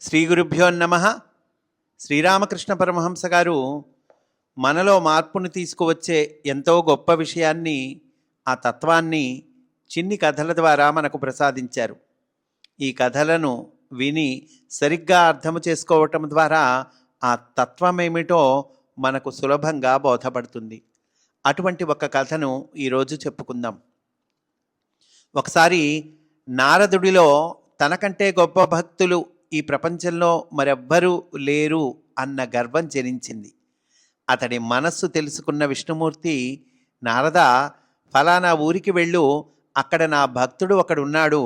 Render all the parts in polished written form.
శ్రీ గురుభ్యో నమః. శ్రీరామకృష్ణ పరమహంస గారు మనలో మార్పును తీసుకువచ్చే ఎంతో గొప్ప విషయాన్ని, ఆ తత్వాన్ని చిన్ని కథల ద్వారా మనకు ప్రసాదించారు. ఈ కథలను విని సరిగ్గా అర్థం చేసుకోవటం ద్వారా ఆ తత్వం ఏమిటో మనకు సులభంగా బోధపడుతుంది. అటువంటి ఒక కథను ఈరోజు చెప్పుకుందాం. ఒకసారి నారదుడిలో తనకంటే గొప్ప భక్తులు ఈ ప్రపంచంలో మరెవ్వరూ లేరు అన్న గర్వం జనించింది. అతడి మనస్సు తెలుసుకున్న విష్ణుమూర్తి, నారద, ఫలానా ఊరికి వెళ్ళు, అక్కడ నా భక్తుడు ఒకడున్నాడు,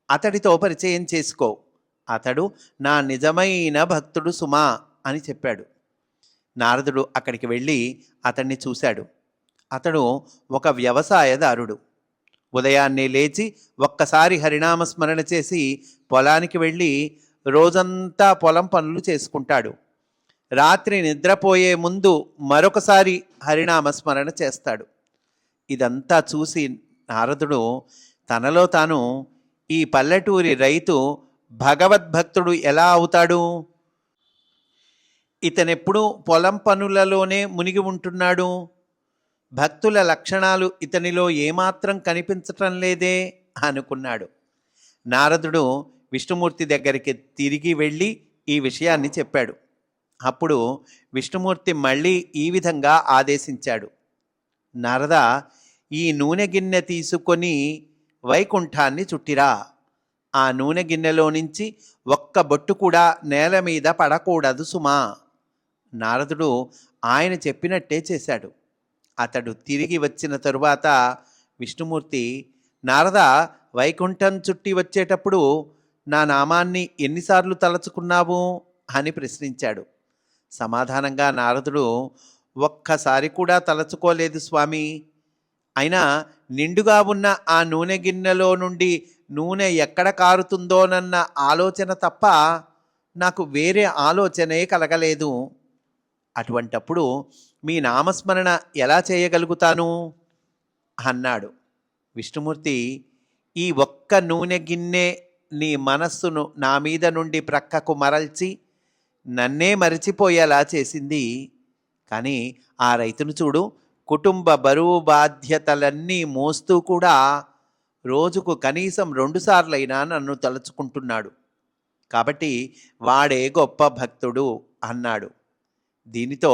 అతడితో పరిచయం చేసుకో, అతడు నా నిజమైన భక్తుడు సుమా అని చెప్పాడు. నారదుడు అక్కడికి వెళ్ళి అతన్ని చూశాడు. అతడు ఒక వ్యవసాయదారుడు. ఉదయాన్నే లేచి ఒక్కసారి హరినామస్మరణ చేసి పొలానికి వెళ్ళి రోజంతా పొలం పనులు చేసుకుంటాడు. రాత్రి నిద్రపోయే ముందు మరొకసారి హరినామస్మరణ చేస్తాడు. ఇదంతా చూసి నారదుడు తనలో తాను, ఈ పల్లెటూరి రైతు భగవద్భక్తుడు ఎలా అవుతాడు? ఇతనెప్పుడు పొలం పనులలోనే మునిగి ఉంటున్నాడు. భక్తుల లక్షణాలు ఇతనిలో ఏమాత్రం కనిపించటం లేదే అనుకున్నాడు. నారదుడు విష్ణుమూర్తి దగ్గరికి తిరిగి వెళ్ళి ఈ విషయాన్ని చెప్పాడు. అప్పుడు విష్ణుమూర్తి మళ్ళీ ఈ విధంగా ఆదేశించాడు. నారద, ఈ నూనె గిన్నె తీసుకొని వైకుంఠాన్ని చుట్టిరా. ఆ నూనె గిన్నెలో నుంచి ఒక్క బొట్టు కూడా నేల మీద పడకూడదు సుమా. నారదుడు ఆయన చెప్పినట్టే చేశాడు. అతడు తిరిగి వచ్చిన తరువాత విష్ణుమూర్తి, నారద, వైకుంఠం చుట్టి వచ్చేటప్పుడు నా నామాన్ని ఎన్నిసార్లు తలచుకున్నావు అని ప్రశ్నించాడు. సమాధానంగా నారదుడు, ఒక్కసారి కూడా తలచుకోలేదు స్వామి. అయినా నిండుగా ఉన్న ఆ నూనె గిన్నెలో నుండి నూనె ఎక్కడ కారుతుందోనన్న ఆలోచన తప్ప నాకు వేరే ఆలోచనే కలగలేదు. అటువంటప్పుడు మీ నామస్మరణ ఎలా చేయగలుగుతాను అన్నాడు. విష్ణుమూర్తి, ఈ ఒక్క నూనె గిన్నె నీ మనస్సును నా మీద నుండి ప్రక్కకు మరల్చి నన్నే మరచిపోయేలా చేసింది. కానీ ఆ రైతును చూడు, కుటుంబ బరువు బాధ్యతలన్నీ మోస్తూ కూడా రోజుకు కనీసం 2 సార్లైనా నన్ను తలుచుకుంటున్నాడు. కాబట్టి వాడే గొప్ప భక్తుడు అన్నాడు. దీనితో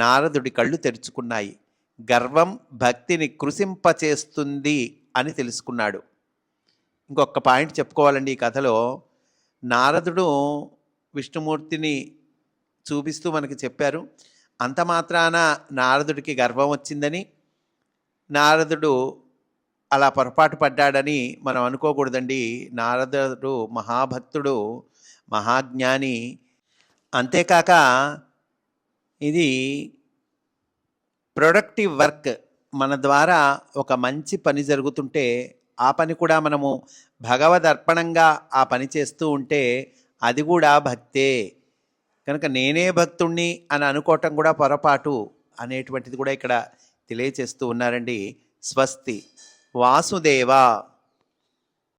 నారదుడి కళ్ళు తెరుచుకున్నాయి. గర్వం భక్తిని కృశింపచేస్తుంది అని తెలుసుకున్నాడు. ఇంకొక పాయింట్ చెప్పుకోవాలండి ఈ కథలో. నారదుడు విష్ణుమూర్తిని చూపిస్తూ మనకి చెప్పారు, అంత మాత్రాన నారదుడికి గర్వం వచ్చిందని, నారదుడు అలా పొరపాటు పడ్డాడని మనం అనుకోకూడదండి. నారదుడు మహాభక్తుడు, మహాజ్ఞాని. అంతేకాక ఇది ప్రొడక్టివ్ వర్క్. మన ద్వారా ఒక మంచి పని జరుగుతుంటే ఆ పని కూడా మనము భగవదర్పణంగా ఆ పని చేస్తూ ఉంటే అది కూడా భక్తే. కనుక నేనే భక్తుణ్ణి అని అనుకోవటం కూడా పొరపాటు అనేటువంటిది కూడా ఇక్కడ తెలియచేస్తూ ఉన్నారండి. స్వస్తి. వాసుదేవ.